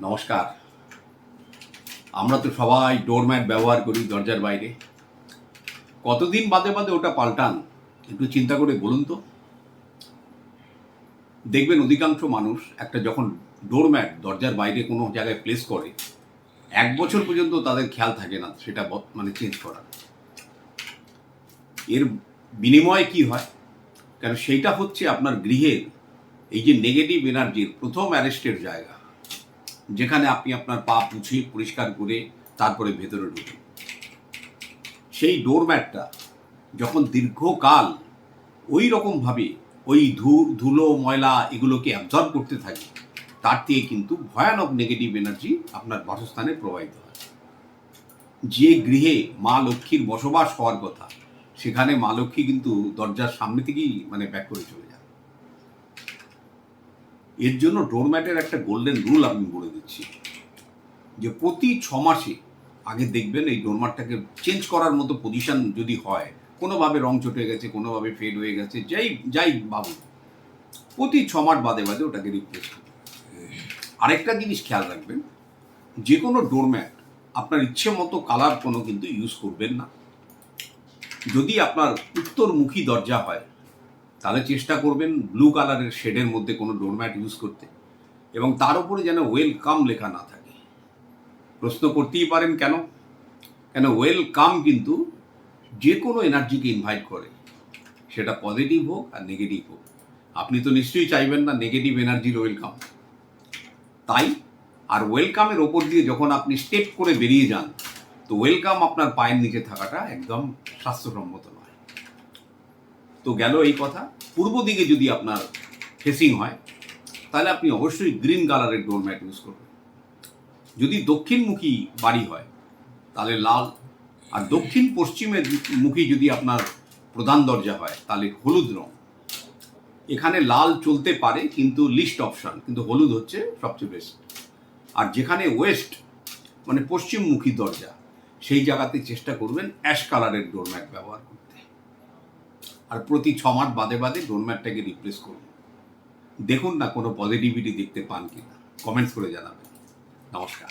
নমস্কার। আমরা তো সবাই ডোরম্যাট ব্যবহার করি দরজার বাইরে। কতদিন বাদে বাদে ওটা পাল্টান একটু চিন্তা করে বলুন তো। দেখবেন অধিকাংশ মানুষ একটা যখন ডোরম্যাট দরজার বাইরে কোনো জায়গায় প্লেস করে 1 বছর পর্যন্ত তাদের খেয়াল থাকে না সেটা চেঞ্জ করা। এর বিনিময়ে কি হয়? কারণ সেইটা হচ্ছে আপনার গৃহের এই যে নেগেটিভ এনার্জির প্রথম অ্যারেস্টের জায়গা, যেখানে আপনি আপনার পা পুছিয়ে পরিষ্কার করে তারপরে ভেতরে ঢুকেন। সেই ডোরম্যাটটা যখন দীর্ঘকাল ওই রকমভাবে ওই ধুলো ময়লা এগুলোকে অ্যাবজর্ব করতে থাকে, তার থেকে কিন্তু ভয়ানক নেগেটিভ এনার্জি আপনার বাসস্থানে প্রবাহিত হয়। যে গৃহে মা লক্ষ্মীর বসবাস হওয়ার কথা, সেখানে মা লক্ষ্মী কিন্তু দরজার সামনে থেকেই ব্যাক করে চলে যায়। এর জন্য ডোরম্যাটের একটা গোল্ডেন রুল আমি বলে দিচ্ছি, যে প্রতি 6 মাসে আগে দেখবেন এই ডোরম্যাটটাকে চেঞ্জ করার মতো পজিশন যদি হয়, কোনোভাবে রং চটে গেছে, কোনোভাবে ফেড হয়ে গেছে, যাই ভাবুন, প্রতি 6 মাস বাদে বাদে ওটাকে রিপ্লেস করুন। আরেকটা জিনিস খেয়াল রাখবেন, যে কোনো ডোরম্যাট আপনার ইচ্ছে মতো কালার কোনো কিন্তু ইউজ করবেন না। যদি আপনার উত্তরমুখী দরজা হয়, তাহলে চেষ্টা করবেন ব্লু কালারের শেডের মধ্যে কোনো ডোরম্যাট ইউজ করতে, এবং তার উপরে যেন ওয়েলকাম লেখা না থাকে। প্রশ্ন করতেই পারেন কেন? ওয়েলকাম কিন্তু যে কোনো এনার্জিকে ইনভাইট করে, সেটা পজিটিভ হোক আর নেগেটিভ হোক। আপনি তো নিশ্চয়ই চাইবেন না নেগেটিভ এনার্জির ওয়েলকাম। তাই আর ওয়েলকামের ওপর দিয়ে যখন আপনি স্টেপ করে বেরিয়ে যান, তো ওয়েলকাম আপনার পায়ের নিচে থাকাটা একদম স্বাস্থ্যসম্মত নয়। তো গেল এই কথা। পূর্ব দিকে যদি আপনার ফেসিং হয়, তাহলে আপনি অবশ্যই গ্রিন কালারের ডোরম্যাট ইউজ করবেন। যদি দক্ষিণমুখী বাড়ি হয়, তাহলে লাল। আর দক্ষিণ পশ্চিমের মুখী যদি আপনার প্রধান দরজা হয়, তাহলে হলুদ রং। এখানে লাল চলতে পারে, কিন্তু লিস্ট অপশন, কিন্তু হলুদ হচ্ছে সবচেয়ে বেস্ট। আর যেখানে ওয়েস্ট পশ্চিমমুখী দরজা, সেই জায়গাতে চেষ্টা করবেন অ্যাশ কালারের ডোরম্যাট ব্যবহার করতে। আর প্রতি 6 মাস বাদে বাদে ডোরম্যাটটাকে রিপ্লেস করুন। দেখুন না কোনো পজিটিভিটি দেখতে পান কিনা, কমেন্টস করে জানাবেন। নমস্কার।